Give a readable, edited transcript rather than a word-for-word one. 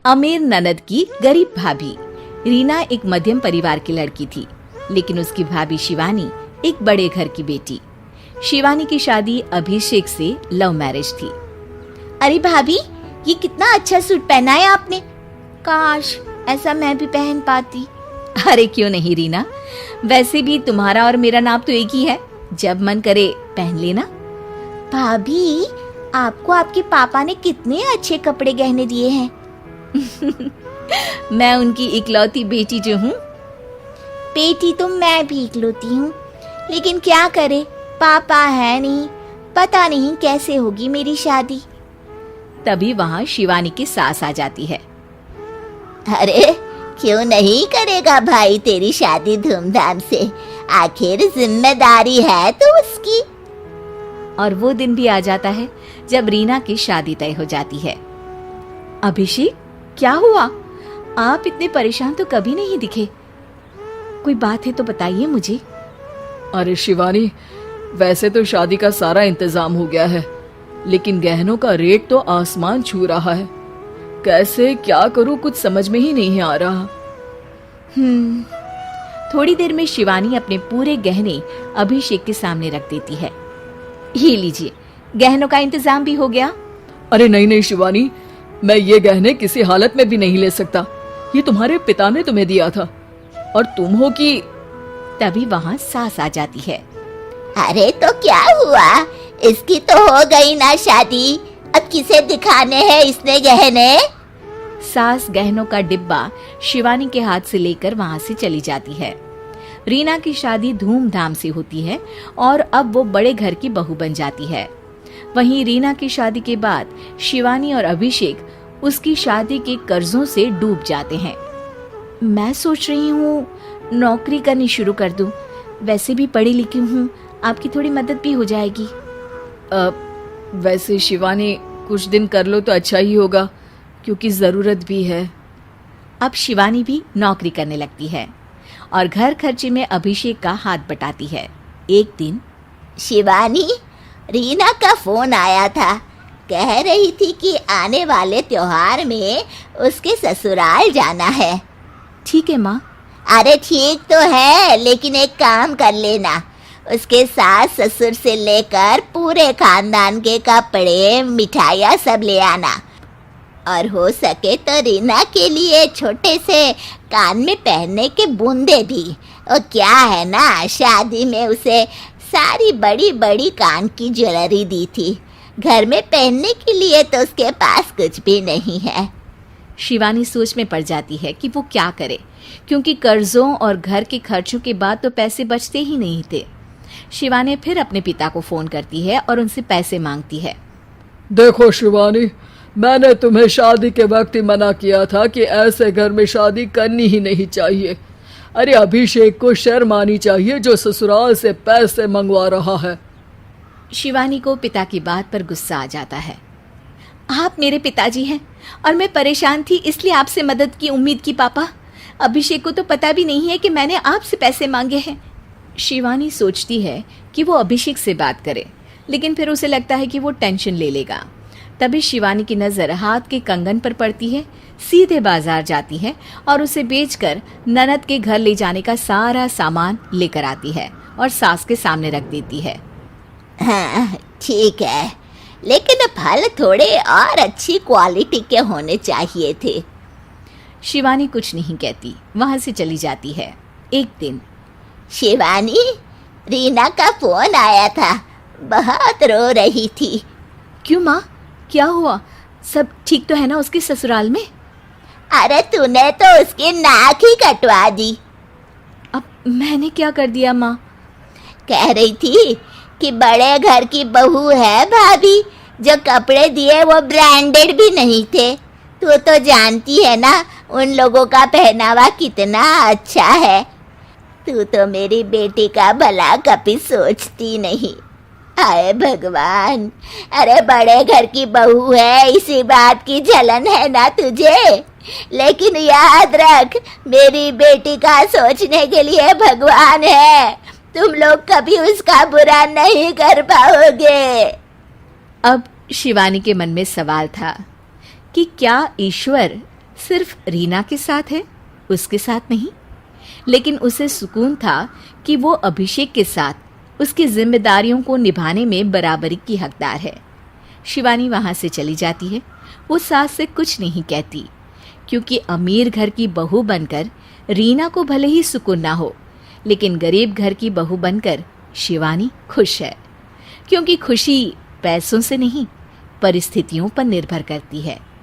अमीर ननद की गरीब भाभी। रीना एक मध्यम परिवार की लड़की थी, लेकिन उसकी भाभी शिवानी एक बड़े घर की बेटी। शिवानी की शादी अभिषेक से लव मैरिज थी। अरे भाभी, ये कितना अच्छा सूट पहना है आपने। काश ऐसा मैं भी पहन पाती। अरे क्यों नहीं रीना, वैसे भी तुम्हारा और मेरा नाम तो एक ही है, जब मन करे पहन लेना। भाभी, आपको आपके पापा ने कितने अच्छे कपड़े गहने दिए हैं। मैं उनकी इकलौती बेटी जो हूँ। बेटी तो मैं भी इकलौती हूँ, लेकिन क्या करे, पापा है नहीं, पता नहीं कैसे होगी मेरी शादी। तभी वहाँ शिवानी की सास आ जाती है। अरे क्यों नहीं करेगा भाई तेरी शादी धूमधाम से, आखिर जिम्मेदारी है तो उसकी। और वो दिन भी आ जाता है जब रीना की शादी तय हो जाती है। अभिषेक, क्या हुआ? आप इतने परेशान तो कभी नहीं दिखे, कोई बात है तो बताइए मुझे। अरे शिवानी, वैसे तो शादी का सारा इंतजाम हो गया है, लेकिन गहनों का रेट तो आसमान छू रहा है। कैसे क्या करूं, कुछ समझ में ही नहीं आ रहा। थोड़ी देर में शिवानी अपने पूरे गहने अभिषेक के सामने रख देती है। ये लीजिए, गहनों का इंतजाम भी हो गया। अरे नहीं नहीं शिवानी, मैं ये गहने किसी हालत में भी नहीं ले सकता। ये तुम्हारे पिता ने तुम्हें दिया था, और तुम हो कि। तभी वहाँ सास आ जाती है। अरे तो क्या हुआ, इसकी तो हो गई ना शादी, अब किसे दिखाने हैं इसने गहने। सास गहनों का डिब्बा शिवानी के हाथ से लेकर वहाँ से चली जाती है। रीना की शादी धूमधाम से होती है और अब वो बड़े घर की बहू बन जाती है। वहीं रीना की शादी के बाद शिवानी और अभिषेक उसकी शादी के कर्जों से डूब जाते हैं। मैं सोच रही हूँ नौकरी करनी शुरू कर दूं, वैसे भी पढ़ी लिखी हूँ, आपकी थोड़ी मदद भी हो जाएगी। वैसे शिवानी, कुछ दिन कर लो तो अच्छा ही होगा, क्योंकि जरूरत भी है। अब शिवानी भी नौकरी करने लगती है और घर खर्चे में अभिषेक का हाथ बटाती है। एक दिन शिवानी, रीना का फोन आया था, कह रही थी कि आने वाले त्योहार में उसके ससुराल जाना है। ठीक है माँ। अरे ठीक तो है, लेकिन एक काम कर लेना, उसके सास ससुर से लेकर पूरे खानदान के कपड़े मिठाइयाँ सब ले आना, और हो सके तो रीना के लिए छोटे से कान में पहनने के बूंदे भी। और क्या है ना, शादी में उसे सारी बड़ी बड़ी कान की ज्वेलरी दी थी, घर में पहनने के लिए तो उसके पास कुछ भी नहीं है। शिवानी सोच में पड़ जाती है कि वो क्या करे, क्योंकि कर्जों और घर के खर्चों के बाद तो पैसे बचते ही नहीं थे। शिवानी फिर अपने पिता को फोन करती है और उनसे पैसे मांगती है। देखो शिवानी, मैंने तुम्हें शादी के वक्त ही मना किया था कि ऐसे घर में शादी करनी ही नहीं चाहिए। अरे अभिषेक को शर्म आनी चाहिए जो ससुराल से पैसे मंगवा रहा है। शिवानी को पिता की बात पर गुस्सा आ जाता है। आप मेरे पिताजी हैं और मैं परेशान थी, इसलिए आपसे मदद की उम्मीद की पापा। अभिषेक को तो पता भी नहीं है कि मैंने आपसे पैसे मांगे हैं। शिवानी सोचती है कि वो अभिषेक से बात करे, लेकिन फिर उसे लगता है कि वो टेंशन ले लेगा। तभी शिवानी की नज़र हाथ के कंगन पर पड़ती है, सीधे बाजार जाती है और उसे बेचकर ननद के घर ले जाने का सारा सामान लेकर आती है और सास के सामने रख देती है। हाँ ठीक है, लेकिन फल थोड़े और अच्छी क्वालिटी के होने चाहिए थे। शिवानी कुछ नहीं कहती, वहां से चली जाती है। एक दिन शिवानी, रीना का फोन आया था, बहुत रो रही थी। क्यों माँ, क्या हुआ? सब ठीक तो है ना उसके ससुराल में? अरे तूने तो उसकी नाक ही कटवा दी। अब मैंने क्या कर दिया माँ? कह रही थी कि बड़े घर की बहू है भाभी, जो कपड़े दिए वो ब्रांडेड भी नहीं थे। तू तो जानती है ना उन लोगों का पहनावा कितना अच्छा है। तू तो मेरी बेटी का भला कभी सोचती नहीं। हाय भगवान, अरे बड़े घर की बहू है, इसी बात की जलन है ना तुझे, लेकिन याद रख मेरी बेटी का सोचने के लिए भगवान है, तुम लोग कभी उसका बुरा नहीं कर पाओगे। अब शिवानी के मन में सवाल था कि क्या ईश्वर सिर्फ रीना के साथ है, उसके साथ नहीं। लेकिन उसे सुकून था कि वो अभिषेक के साथ उसकी जिम्मेदारियों को निभाने में बराबरी की हकदार है। शिवानी वहां से चली जाती है। वो सास से कुछ नहीं कहती, क्योंकि अमीर घर की बहू बनकर रीना को भले ही सुकून ना हो, लेकिन गरीब घर की बहू बनकर शिवानी खुश है। क्योंकि खुशी पैसों से नहीं, परिस्थितियों पर निर्भर करती है।